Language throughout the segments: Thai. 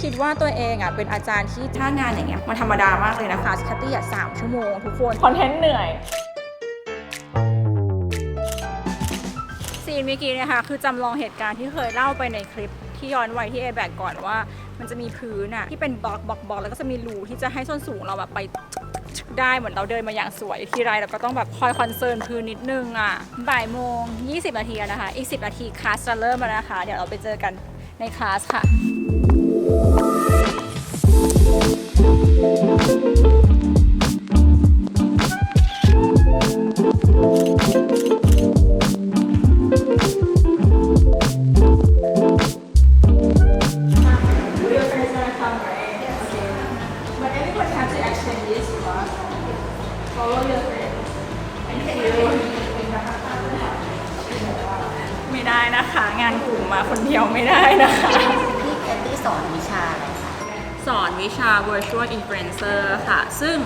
คิดว่าตัวเองเป็นอาจารย์ที่ถ้างานอย่างเงี้ยมันธรรมดามากเลยนะคะแคตตี้3 ชั่วโมงทุกคนคอนเทนต์เหนื่อยซีนเมื่อกี้นะคะคือจำลองเหตุการณ์ที่เคยเล่าไปในคลิปที่ย้อนไว้ที่ A-Bag ก่อนว่ามันจะมีพื้นที่เป็นบล็อกแล้วก็จะมีรูที่จะให้ส้นสูงเราแบบไปได้เหมือนเราเดินมาอย่างสวยทีไรเราก็ต้องแบบคอยคอนเซิร์นพื้นนิดนึงบ่ายโมง20 นาทีนะคะอีก10 นาทีคลาสจะเริ่มแล้วนะคะเดี๋ยวเราไปเจอกันในคลาสค่ะไม่ได้นะคะงานกลุ่มมาคนเดียวไม่ได้นะคะพี่แคทตี้สอนวิชาอะไรคะสอนวิชา virtual influencer ค่ะซึ่ง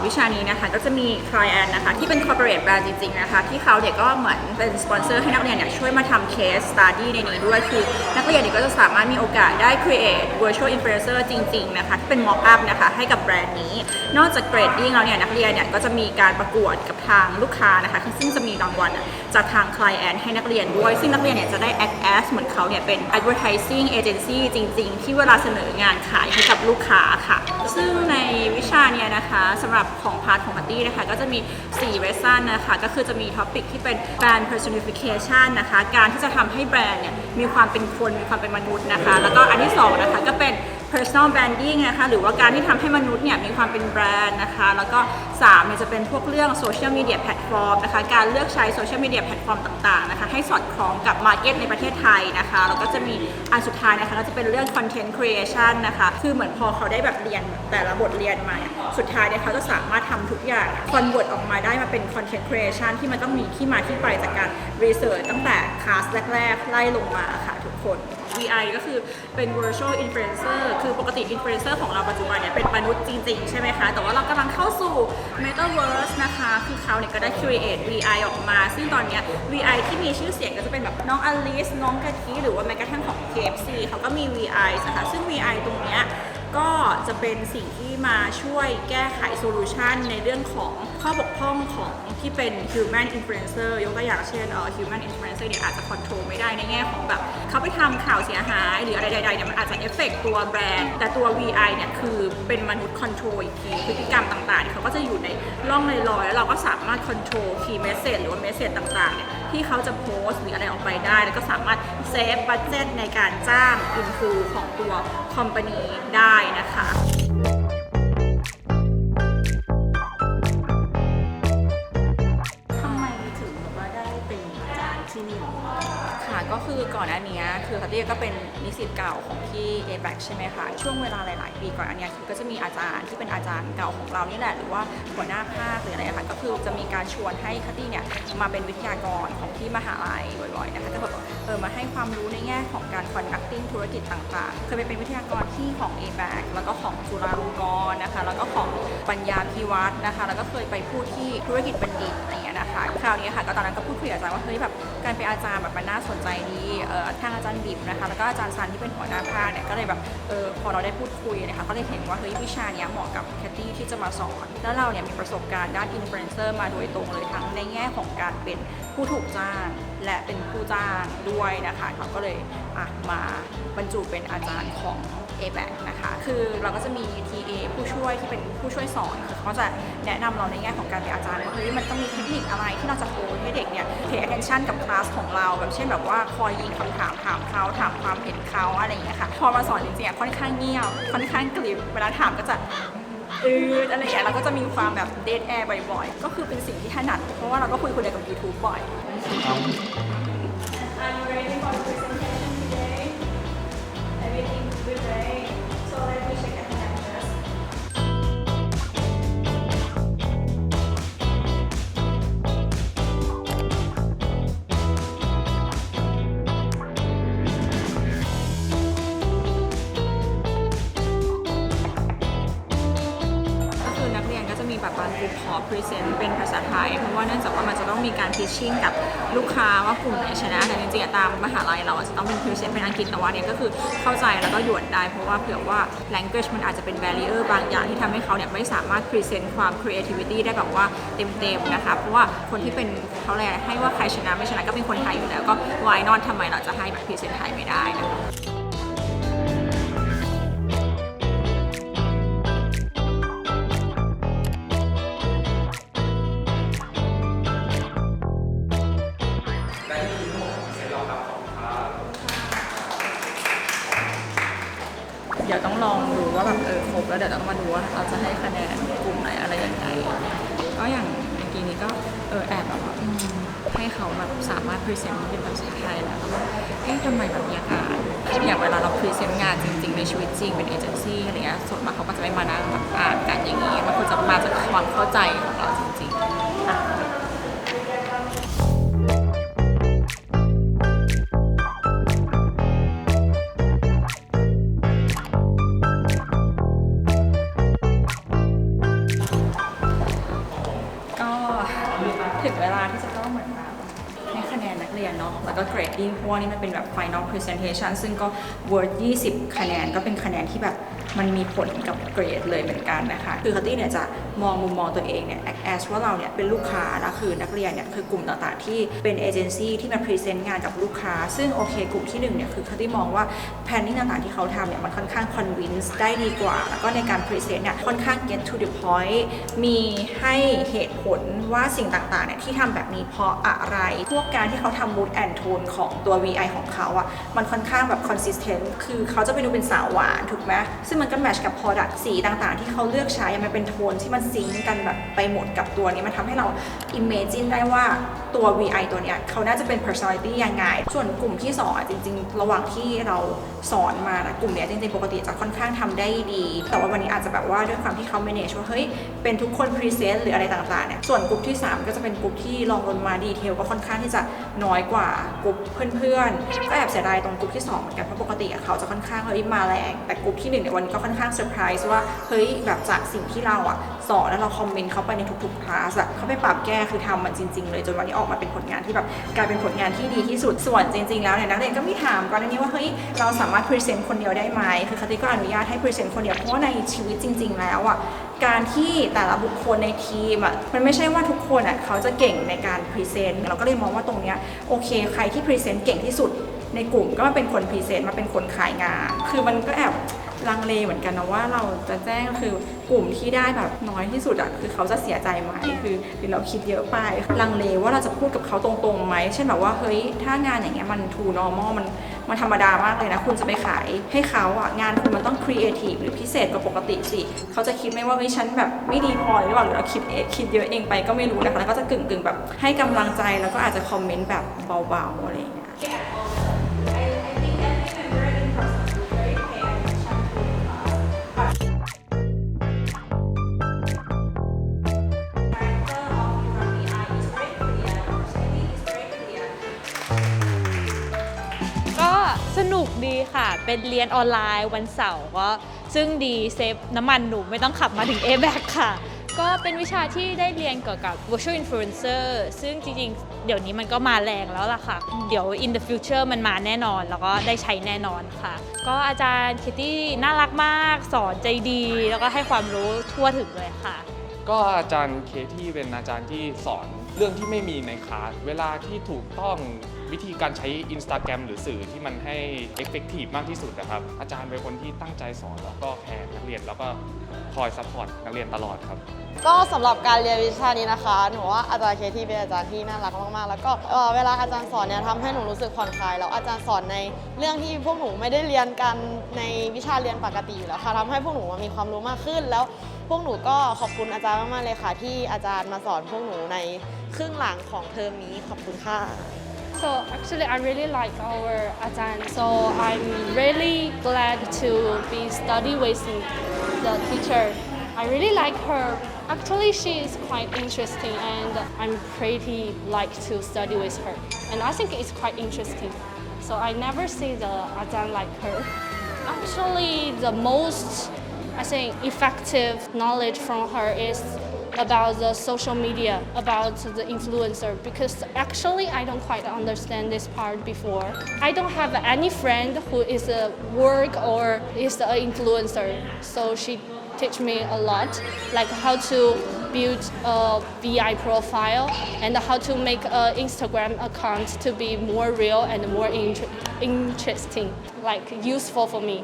วิชานี้นะคะก็จะมี client นะคะที่เป็น corporate brand จริงๆนะคะที่เขาเด็กก็เหมือนเป็นสปอนเซอร์ให้นักเรียนเนี่ยช่วยมาทำ case study ในนี้ด้วยคือนักเรียนเนี่ยก็จะสามารถมีโอกาสได้ create virtual influencer จริงๆนะคะที่เป็น mock up นะคะให้กับแบรนด์นี้นอกจาก grading แล้วเนี่ยนักเรียนเนี่ยก็จะมีการประกวดกับทางลูกค้านะคะซึ่งจะมีรางวัลจากทาง client ให้นักเรียนด้วยซึ่งนักเรียนเนี่ยจะได้ act as เหมือนเขาเนี่ยเป็น advertising agency จริงๆที่เวลาเสนองานขายให้กับลูกค้าค่ะซึ่งในวิชาเนี่ยนะคะสำหรับของพาร์ทของมัตตี้นะคะก็จะมี4 lesson นะคะก็คือจะมีท็อปิกที่เป็น brand personification นะคะการที่จะทำให้แบรนด์เนี่ยมีความเป็นคนมีความเป็นมนุษย์นะคะแล้วก็อันที่2นะคะก็เป็น personal branding นะคะหรือว่าการที่ทำให้มนุษย์เนี่ยมีความเป็นแบรนด์นะคะแล้วก็3เนี่ยจะเป็นพวกเรื่อง social media platform นะคะการเลือกใช้ social media platform ต่างๆนะคะให้สอดคล้องกับ market ในประเทศไทยนะคะแล้วก็จะมีอันสุดท้ายนะคะก็จะเป็นเรื่อง content creation นะคะคือเหมือนพอเขาได้แบบเรียนแต่ละบทเรียนมาสุดท้ายเนี่ยเขาจะสามารถทำทุกอย่าง convert ออกมาได้มาเป็น content creation ที่มันต้องมีที่มาที่ไปจากการ research ตั้งแต่คลาสแรกๆไล่ลงมาค่ะทุกคน VI ก็คือเป็น virtual influencer คือปกติ influencer ของเราปัจจุบันเนี่ยเป็นมนุษย์จริงๆใช่ไหมคะแต่ว่าเรากำลังเข้าสู่ metaverse นะคะคือเขาเนี่ยก็ได้ create VI ออกมาซึ่งตอนนี้ VI ที่มีชื่อเสียงก็จะเป็นแบบน้องอลิสน้องกะทิหรือว่าแม้กระทั่งของ KFC เขาก็มี VI นะคะซึ่ง VI ตรงเนี้ยก็จะเป็นสิ่งที่มาช่วยแก้ไขโซลูชันในเรื่องของข้อบกพร่องของที่เป็น human influencer ยกตัวอย่างเช่นhuman influencer เนี่ยอาจจะ control ไม่ได้ในแง่ของแบบเขาไปทำข่าวเสียหายหรืออะไรใดๆเนี่ยมันอาจจะเอฟเฟกต์ตัวแบรนด์แต่ตัว VI เนี่ยคือเป็นมนุษย์ control อีกทีพฤติกรรมต่างๆเขาก็จะอยู่ในร่องในรอยแล้วเราก็สามารถ control key message หรือว่า message ต่างๆเนี่ยที่เขาจะโพสต์หรืออะไรออกไปได้แล้วก็สามารถเซฟบัดเจ็ตในการจ้างอินฟูของตัวคอมพานีได้นะคะก็คือก่อนอันนี้คือคัตตี้ก็เป็นนิสิตเก่าของที่ A-Bag ใช่ไหมคะช่วงเวลาหลายๆปีก่อนอันนี้คือก็จะมีอาจารย์ที่เป็นอาจารย์เก่าของเรานี่แหละหรือว่าหัวหน้าภาคหรืออะไรค่ะก็คือจะมีการชวนให้คัตตี้เนี่ยมาเป็นวิทยากรของที่มหาลัยบ่อยๆนะคะก็แบบมาให้ความรู้ในแง่ของการ conducting ธุรกิจต่างๆเคยไปเป็นวิทยากรที่ของ A-Bag แล้วก็ของจุฬาลงกรณ์นะคะแล้วก็ของปัญญาภิวัฒน์นะคะแล้วก็เคยไปพูดที่ธุรกิจบัณฑิตอะไรอย่างเงี้ยนะคะคราวนี้ค่ะก็ตอนนั้นก็พูดคุยกับอาจารย์ว่าเฮ้ยแบบการเป็นอาจารย์แบบมันน่าสนใจดีทางอาจารย์บิบนะคะแล้วก็อาจารย์ซันที่เป็นหัวหน้าภาคเนี่ยก็เลยแบบพอเราได้พูดคุยนะคะก็เลยเห็นว่าเฮ้ยวิชานี้เหมาะกับแคทตี้ที่จะมาสอนแล้วเราเนี่ยมีประสบการณ์ด้านอินฟลูเอนเซอร์มาโดยตรงเลยทั้งในแง่ของการเป็นผู้ถูกจ้างและเป็นผู้จ้างด้วยนะคะเขาก็เลยมาบรรจุเป็นอาจารย์ของ A-Bag นะคะคือเราก็จะมี TA ผู้ช่วยที่เป็นผู้ช่วยสอนเขาจะแนะนำเราในแง่ของการเป็นอาจารย์ว่าเฮ้ยมันต้องมีเทคนิคอะไรที่เราจะโค้ชให้เด็กเนี่ย pay attention กับคลาสของเราแบบเช่นแบบว่าคอยยิงคำถามถามเขาถามความเห็นเขาอะไรอย่างเงี้ยค่ะพอมาสอนจริงๆค่อนข้างเงียบค่อนข้างกริบเวลาถามก็จะอะไรอย่างเงี้ยเราก็จะมีความแบบ dead air บ่อยๆก็คือเป็นสิ่งที่ถนัดเพราะว่าเราก็คุยกับ YouTube บ่อยแบบบางกลุ่มขอพรีเซนต์เป็นภาษาไทยเพราะว่าเนื่องจากว่ามันจะต้อง ต้องมีการ pitching กับลูกค้าว่ากลุ่มไหนชนะแต่จริงๆตามมหาลัยเราจะต้องเป็น present เป็นอังกฤษแต่ว่าเนี่ยก็คือเข้าใจแล้วก็หยวนได้เพราะว่าเผื่อว่า language มันอาจจะเป็น barrier บางอย่างที่ทำให้เขาเนี่ยไม่สามารถ present ความ creativity ได้แบบว่าเต็มๆนะคะเพราะว่าคนที่เป็นเขาเรียกให้ว่าใครชนะไม่ชนะก็เป็นคนไทยอยู่แล้วก็ why not ทำไมเราจะให้แบบ present ไทยไม่ได้นะคะเดี๋ยวต้องลองดูว่าแบบครบแล้วเดี๋ยวต้องมาดูว่าเราจะให้คะแนนกลุ่มไหนอะไรยังไงก็อย่างเมื่อกี้นี้ก็แอบแบบว่าให้เขาแบบสามารถพรีเซนต์เป็นภาษาไทยแล้วก็แบบทำไมแบบอย่างเวลาเราพรีเซนต์งานจริงๆในชีวิตจริงเป็นเอเจนซี่อะไรเงี้ยส่วนมากเขาก็จะไม่มานั่งแบบอ่านกันอย่างนี้มันควรจะมาจากความเข้าใจของเราจริงๆถึงเวลาที่จะต้องเหมือนแบบให้คะแนนนักเรียนเนาะแล้วก็ grading เพราะว่านี่มันเป็นแบบ final presentation ซึ่งก็ worth 20 คะแนนก็เป็นคะแนนที่แบบมันมีผลกับเกรดเลยเหมือนกันนะคะคือคัตตี้เนี่ยจะมองมุมมองตัวเองเนี่ย as ว่าเราเนี่ยเป็นลูกค้าแล้วคือนักเรียนเนี่ยคือกลุ่มต่างๆที่เป็นเอเจนซี่ที่มา present งานกับลูกค้าซึ่งโอเคกลุ่มที่1เนี่ยคือคัตตี้มองว่า planning ต่างๆที่เขาทำเนี่ยมันค่อนข้าง convince ได้ดีกว่าแล้วก็ในการ present เนี่ยค่อนข้าง get to the point มีให้เหตุผลว่าสิ่งต่างๆเนี่ยที่ทำแบบนี้เพราะอะไรพวกการที่เขาทำ mood and tone ของตัว VI ของเขาอ่ะมันค่อนข้างแบบ consistent คือเขาจะไปดูเป็นสาวหวานถูกไหมซึ่งมันก็ match กับ product สีต่างๆที่เขาเลือกใช้มันเป็นโทนที่มันซิงค์กันแบบไปหมดกับตัวนี้มันทำให้เรา imagine ได้ว่าตัว VI ตัวเนี้ยเขาน่าจะเป็น personality ยังไงส่วนกลุ่มที่2จริงๆระหว่างที่เราสอนมานะกลุ่มเนี้ยจริงๆปกติจะค่อนข้างทำได้ดีแต่ว่าวันนี้อาจจะแบบว่าด้วยความที่เขา manage ว่าเฮ้ยเป็นทุกคน present หรืออะไรต่างๆเนี่ยส่วนกลุ่มที่3ก็จะเป็นกลุ่มที่ลองลงมาดีเทลก็ค่อนข้างที่จะน้อยกว่ากลุ่มเพื่อนๆก็แอบเสียดายตรงกลุ่มที่2เหมือนกันเพราะปกติเขาจะค่อนข้างเฮ้ยมาแรงแต่กลุ่มที่1ในวันนี้ก็ค่อนข้างเซอร์ไพรส์ว่าเฮ้ยแบบจากสิ่งที่เราสอนแล้วเราคอมเมนต์เข้าไปในทุกๆคลาสเขาไปปรับแก้คือทำมันจริงๆเลยจนวันนี้ออกมาเป็นผลงานที่แบบกลายเป็นผลงานที่ดีที่สุดส่วนจริงๆแล้วเนี่ยนักเรียนก็มีถามก่อนหน้านี้ว่าเฮ้ยเราสามารถพรีเซนต์คนเดียวได้ไหมคือคัตตี้ก็อนุญาตให้พรีเซนต์คนเดียวเพราะว่าในชีวิตจริงๆแล้วการที่แต่ละบุคคลในทีมมันไม่ใช่ว่าทุกคนเขาจะเก่งในการพรีเซนต์เราก็เลยมองว่าตรงเนี้ยโอเคใครที่พรีเซนต์เก่งที่สุดในกลุ่มก็มาเป็นคนพรีเซนต์มาเป็นคนขายงานคือมันก็แอบลังเลเหมือนกันนะว่าเราจะแจ้งคือกลุ่มที่ได้แบบน้อยที่สุดคือเขาจะเสียใจไหมคือหรือเราคิดเยอะไปลังเลว่าเราจะพูดกับเขาตรงๆไหมเช่นแบบว่าเฮ้ยถ้างานอย่างเงี้ยมัน too normal มันธรรมดามากเลยนะคุณจะไปขายให้เขางานคุณมันต้อง creative หรือพิเศษกว่าปกติสิเขาจะคิดไหมว่าเฮ้ยฉันแบบไม่ดีพอหรือเปล่าหรือเราคิดเยอะเองไปก็ไม่รู้นะคะแล้วก็จะกึ่งแบบให้กำลังใจแล้วก็อาจจะคอมเมนต์แบบเบาๆอะไรอย่างเงี้ยสนุกดีค่ะเป็นเรียนออนไลน์วันเสาร์ก็ซึ่งดีเซฟน้ำมันหนูไม่ต้องขับมาถึง A-Back ค่ะก็เป็นวิชาที่ได้เรียนเกี่ยวกับ virtual influencer ซึ่งจริงๆเดี๋ยวนี้มันก็มาแรงแล้วล่ะค่ะเดี๋ยว in the future มันมาแน่นอนแล้วก็ได้ใช้แน่นอนค่ะก็อาจารย์คิตตี้น่ารักมากสอนใจดีแล้วก็ให้ความรู้ทั่วถึงเลยค่ะก็อาจารย์เคที่เป็นอาจารย์ที่สอนเรื่องที่ไม่มีในคลาสเวลาที่ถูกต้องวิธีการใช้ Instagram หรือสื่อที่มันให้ effective มากที่สุดนะครับอาจารย์เป็นคนที่ตั้งใจสอนแล้วก็แคร์นักเรียนแล้วก็คอยซัพพอร์ตนักเรียนตลอดครับก็สำหรับการเรียนวิชานี้นะคะหนูว่าอาจารย์เคที่เป็นอาจารย์ที่น่ารักมากๆแล้วก็เวลาอาจารย์สอนเนี่ยทำให้หนูรู้สึกผ่อนคลายแล้วอาจารย์สอนในเรื่องที่พวกหนูไม่ได้เรียนกันในวิชาเรียนปกติอยู่แล้วค่ะทำให้พวกหนูมีความรู้มากขึ้นแล้วพวกหนูก็ขอบคุณอาจารย์มากๆเลยค่ะที่อาจารย์มาสอนพวกหนูในครึ่งหลังของเทอมนี้ขอบคุณค่ะ So actually I really like our Ajahn. So I'm really glad to be study with the teacher. I really like her. Actually she is quite interesting and I'm pretty like to study with her. And I think it's quite interesting. So I never see the Ajahn like her. Actually the most I think effective knowledge from her is about the social media, about the influencer, because actually I don't quite understand this part before. I don't have any friend who is a work or is an influencer, so she teach me a lot, like how to build a VI profile and how to make an Instagram account to be more real and more interesting, like useful for me.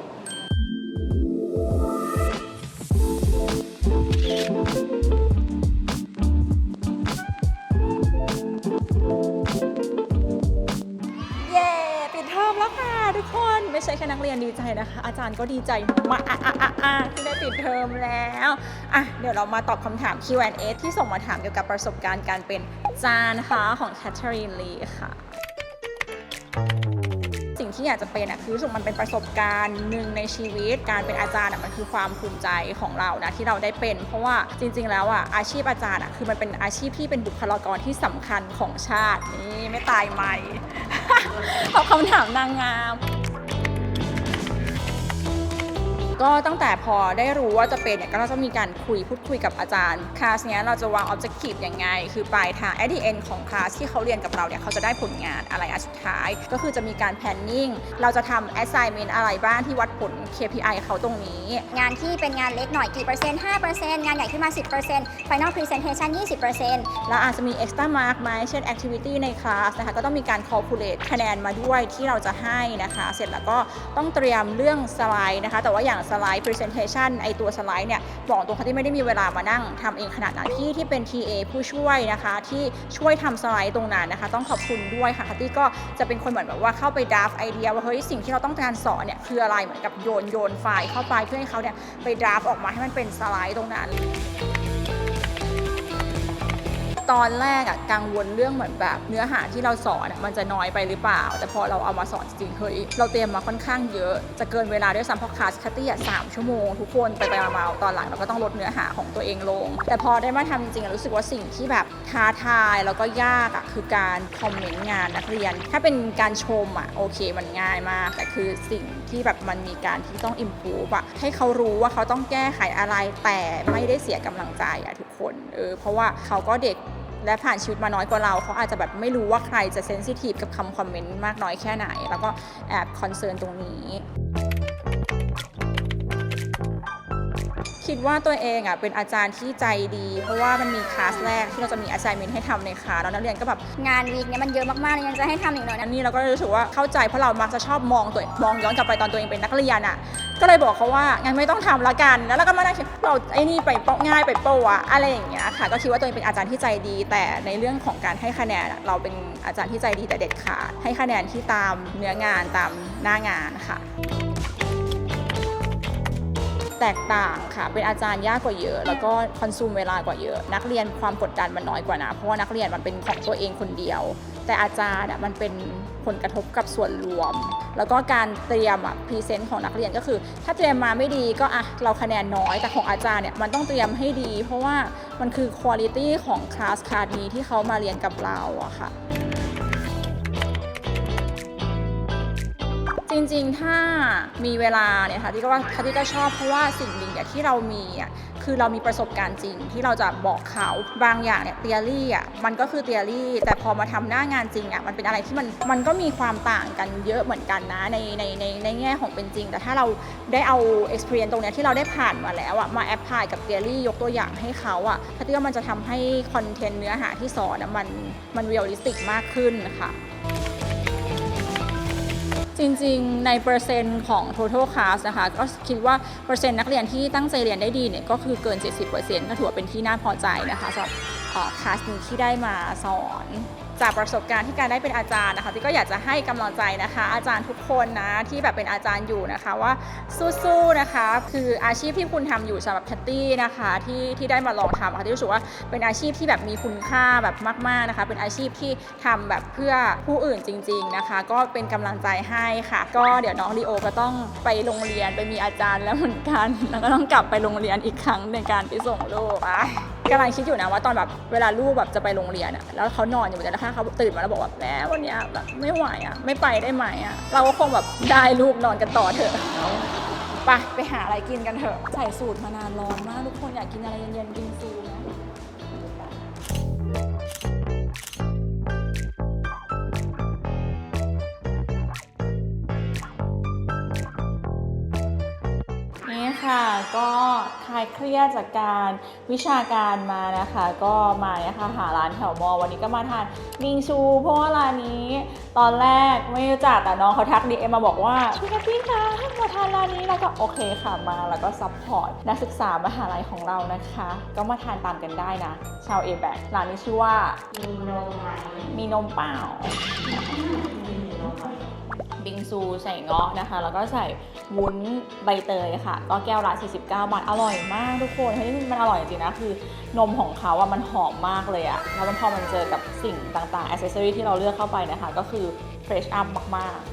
เย้ปิดเทอมแล้วค่ะทุกคนไม่ใช่แค่นักเรียนดีใจนะคะอาจารย์ก็ดีใจมากที่ได้ปิดเทอมแล้วเดี๋ยวเรามาตอบคำถาม Q&A ที่ส่งมาถามเกี่ยวกับประสบการณ์การเป็นอาจารย์นะคะของแคทเธอรีนลีค่ะสิ่งที่อยากจะเป็นคือรู้สึกมันเป็นประสบการณ์หนึ่งในชีวิตการเป็นอาจารย์มันคือความภูมิใจของเรานะที่เราได้เป็นเพราะว่าจริงๆแล้วอาชีพอาจารย์คือมันเป็นอาชีพที่เป็นบุคลากรที่สำคัญของชาตินี่ไม่ตายใหม่ ตอบคำถามนางงามก็ตั้งแต่พอได้รู้ว่าจะเป็นก็จะมีการพูดคุยกับอาจารย์คลาสเนี้ยเราจะวาง objective ยังไงคือปลายทาง at the end ของคลาสที่เขาเรียนกับเราเนี่ยเขาจะได้ผลงานอะไรสุดท้ายก็คือจะมีการ planning เราจะทำ assignment อะไรบ้างที่วัดผล KPI เขาตรงนี้งานที่เป็นงานเล็กหน่อยกี่เปอร์เซ็นต์ 5% งานใหญ่ขึ้นมา 10% Final Presentation 20% แล้วอาจจะมี extra mark ไหมเช่น activity ในคลาสนะคะก็ต้องมีการ calculate คะแนนมาด้วยที่เราจะให้นะคะเสร็จแล้วก็ต้องเตรียมเรื่องสไลด์นะคะแต่ว่าอย่างสไลด์ presentation ไอตัวสไลด์เนี่ยบอกตรงค่ะที่ไม่ได้มีเวลามานั่งทำเองขนาดนั้นที่เป็น TA ผู้ช่วยนะคะที่ช่วยทำสไลด์ตรงนั้นนะคะต้องขอบคุณด้วยค่ะคัตตี้ก็จะเป็นคนเหมือนแบบว่าเข้าไปดราฟไอเดียว่าเฮ้ยสิ่งที่เราต้องการสอนเนี่ยคืออะไรเหมือนกับโยนไฟล์เข้าไปเพื่อให้เขาเนี่ยไปดราฟออกมาให้มันเป็นสไลด์ตรงนั้นตอนแรกกังวลเรื่องเหมือนแบบเนื้อหาที่เราสอนมันจะน้อยไปหรือเปล่าแต่พอเราเอามาสอนจริงๆเฮ้ยเราเตรียมมาค่อนข้างเยอะจะเกินเวลาด้วยซ้ำเพราะคลาสคัตตี้3 ชั่วโมงทุกคนไปมาตอนหลังเราก็ต้องลดเนื้อหาของตัวเองลงแต่พอได้มาทำจริงๆรู้สึกว่าสิ่งที่แบบท้าทายแล้วก็ยากคือการคอมเมนต์งานนักเรียนถ้าเป็นการชมโอเคมันง่ายมากแต่คือสิ่งที่แบบมันมีการที่ต้อง improve ให้เขารู้ว่าเขาต้องแก้ไขอะไรแต่ไม่ได้เสียกำลังใจทุกคนเพราะว่าเขาก็เด็กและผ่านชีวิตมาน้อยกว่าเราเขาอาจจะแบบไม่รู้ว่าใครจะเซนซิทีฟกับคำคอมเมนต์มากน้อยแค่ไหนแล้วก็แอบคอนเซิร์นตรงนี้คิดว่าตัวเองเป็นอาจารย์ที่ใจดีเพราะว่ามันมีคลาสแรกที่เราจะมี assignment ให้ทำในคลาสแล้วนักเรียนก็แบบงานวีคเนี่ยมันเยอะมากๆเลยยังจะให้ทำอีกหน่อย อันนี้เราก็รู้สึกว่าเข้าใจเพราะเรามักจะชอบมองย้อนกลับไปตอนตัวเองเป็นนักเรียนก็เลยบอกเขาว่างั้นไม่ต้องทำละกันแล้วเราก็มานั่งคิดเราไอ้นี่ไปง่ายไปโปะอะไรอย่างเงี้ยค่ะก็คิดว่าตัวเองเป็นอาจารย์ที่ใจดีแต่ในเรื่องของการให้คะแนนเราเป็นอาจารย์ที่ใจดีแต่เด็ดขาดให้คะแนนที่ตามเนื้องานตามหน้างานค่ะแตกต่างค่ะเป็นอาจารย์ยากกว่าเยอะแล้วก็คอนซูมเวลากว่าเยอะนักเรียนความกดดันมันน้อยกว่านะเพราะว่านักเรียนมันเป็นของตัวเองคนเดียวแต่อาจารย์มันเป็นผลกระทบกับส่วนรวมแล้วก็การเตรียมพรีเซนต์ของนักเรียนก็คือถ้าเตรียมมาไม่ดีก็เราคะแนนน้อยแต่ของอาจารย์เนี่ยมันต้องเตรียมให้ดีเพราะว่ามันคือคุณภาพของคลาสนี้ที่เขามาเรียนกับเราค่ะจริงๆถ้ามีเวลาเนี่ยค่ะที่ก็ชอบเพราะว่าสิ่งหนึ่งที่เรามีคือเรามีประสบการณ์จริงที่เราจะบอกเขาบางอย่างเนี่ย theory มันก็คือ theory แต่พอมาทำหน้างานจริงมันเป็นอะไรที่มันก็มีความต่างกันเยอะเหมือนกันนะในแง่ของเป็นจริงแต่ถ้าเราได้เอา experience ตรงนี้ที่เราได้ผ่านมาแล้วมา apply กับ theory ยกตัวอย่างให้เขาถ้าที่ว่ามันจะทำให้คอนเทนต์เนื้อหาที่สอนมัน realistic มากขึ้นค่ะจริงๆในเปอร์เซ็นต์ของ total class นะคะก็คิดว่าเปอร์เซ็นต์นักเรียนที่ตั้งใจเรียนได้ดีเนี่ยก็คือเกิน 70% ก็ถือว่าเป็นที่น่าพอใจนะคะสำหรับคลาสนี้ที่ได้มาสอนจากประสบการณ์ที่การได้เป็นอาจารย์นะคะที่ก็อยากจะให้กำลังใจนะคะอาจารย์ทุกคนนะที่แบบเป็นอาจารย์อยู่นะคะว่าสู้ๆนะคะคืออาชีพที่คุณทำอยู่สำหรับแพตตี้นะคะที่ได้มาลองทำค่ะที่รู้สึกว่าเป็นอาชีพที่แบบมีคุณค่าแบบมากๆนะคะเป็นอาชีพที่ทำแบบเพื่อผู้อื่นจริงๆนะคะก็เป็นกำลังใจให้ค่ะก็เดี๋ยวน้องลีโอก็ต้องไปโรงเรียนไปมีอาจารย์แล้วเหมือนกันแล้วก็ต้องกลับไปโรงเรียนอีกครั้งในการไปส่งลูกกำลังคิดอยู่นะว่าตอนแบบเวลาลูกแบบจะไปโรงเรียนแล้วเขานอนอยู่แต่ถ้าเขาตื่นมาแล้วบอกว่าแม่วันนี้แบบไม่ไหวไม่ไปได้ไหมเราก็คงแบบได้ลูกนอนกันต่อเถอะไปหาอะไรกินกันเถอะใส่สูตรมานานร้อนมากทุกคนอยากกินอะไรเย็นๆกินซูนะ ค่ะก็คลายเครียดจากการวิชาการมานะคะ ก็มาเนี่ยค่ะหาร้านแถวมอวันนี้ก็มาทานบิงซูเพราะว่าร้านนี้ตอนแรกไม่รู้จักแต่น้องเขาทักดีเอ็มมาบอกว่าพี่แคทตี้คะให้มาทานร้านนี้แล้วก็โอเคค่ะมาแล้วก็ซัพพอร์ตนักศึกษามหาลัยของเรานะคะ ก็มาทานตามกันได้นะชาว A-back ร้านนี้ชื่อว่ามีนมเปล่าบิงซูใส่เงาะนะคะแล้วก็ใส่วุ้นใบเตยค่ะก็แก้วละ49 บาทอร่อยมากทุกคนเฮ้ยมันอร่อยจริงนะคือนมของเขาอะมันหอมมากเลยอะแล้วพอมันเจอกับสิ่งต่างๆ accessory ที่เราเลือกเข้าไปนะคะก็คือ fresh up มากๆ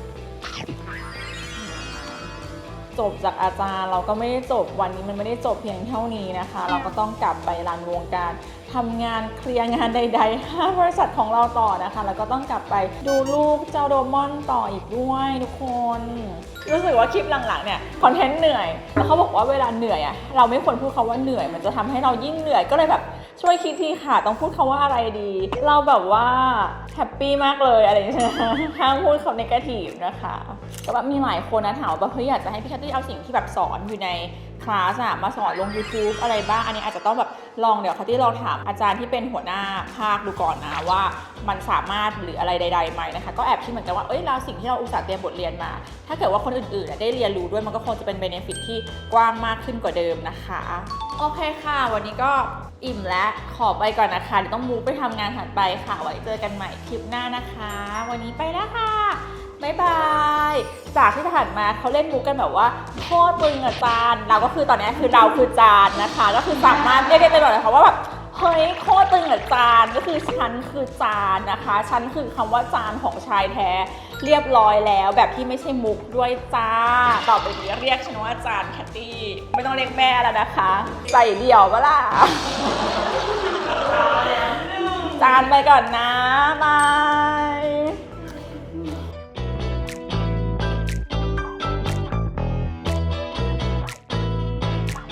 จบจากอาจารย์เราก็ไม่ได้จบวันนี้มันไม่ได้จบเพียงเท่านี้นะคะเราก็ต้องกลับไปรันวงการทำงานเคลียร์งานใดๆให้บริษัทของเราต่อนะคะแล้วก็ต้องกลับไปดูลูกเจ้าโดมอนต่ออีกด้วยทุกคนรู้สึกว่าคลิปหลังๆเนี่ยคอนเทนต์เหนื่อยแล้วเขาบอกว่าเวลาเหนื่อยอะเราไม่ควรพูดคำว่าเหนื่อยมันจะทำให้เรายิ่งเหนื่อยก็เลยแบบช่วยคิดทีค่ะต้องพูดคำว่าอะไรดีเราแบบว่าแฮปปี้มากเลยอะไรอย่างเงี้ยห้ามพูดคำเนกาทีฟนะคะก็แบบมีหลายคนนะถามว่าเฮ้ยอยากจะให้พี่แคทตี้เอาสิ่งที่แบบสอนอยู่ในคลาสอะมาสอนลง YouTube อะไรบ้างอันนี้อาจจะต้องแบบลองเดี๋ยวแคทตี้ลองถามอาจารย์ที่เป็นหัวหน้าภาคดูก่อนนะว่ามันสามารถหรืออะไรใดๆไหมนะคะก็แอบคิดเหมือนกันว่าเราสิ่งที่เราอุตส่าห์เตรียมบทเรียนมาถ้าเกิดว่าคนอื่นๆได้เรียนรู้ด้วยมันก็คงจะเป็นเบเนฟิตที่กว้างมากขึ้นกว่าเดิมนะคะโอเคค่ะวันนี้ก็อิ่มแล้วขอไปก่อนนะคะเดี๋ยวต้องมูฟไปทำงานถัดไปค่ะไว้เจอกันใหม่คลิปหน้านะคะวันนี้ไปแล้วค่ะบ๊ายบายจากที่ผ่านมาเขาเล่นมุกกันแบบว่าโคตรมึงอะจานเราก็คือตอนนี้คือเราคือจานนะคะก็คือสามารถเรียกได้ตลอดเลยค่ะว่าแบบเฮ้ยโคตรตึงอะจานก็คือฉันคือจานนะคะฉันคือคำว่าจานของชายแท้เรียบร้อยแล้วแบบที่ไม่ใช่มุกด้วยจ้าต่อไปนี้เรียกฉันว่าจานแคทตี้ไม่ต้องเรียกแม่แล้วนะคะใส่เดี่ยวปะล่ะ จานไปก่อนนะบาย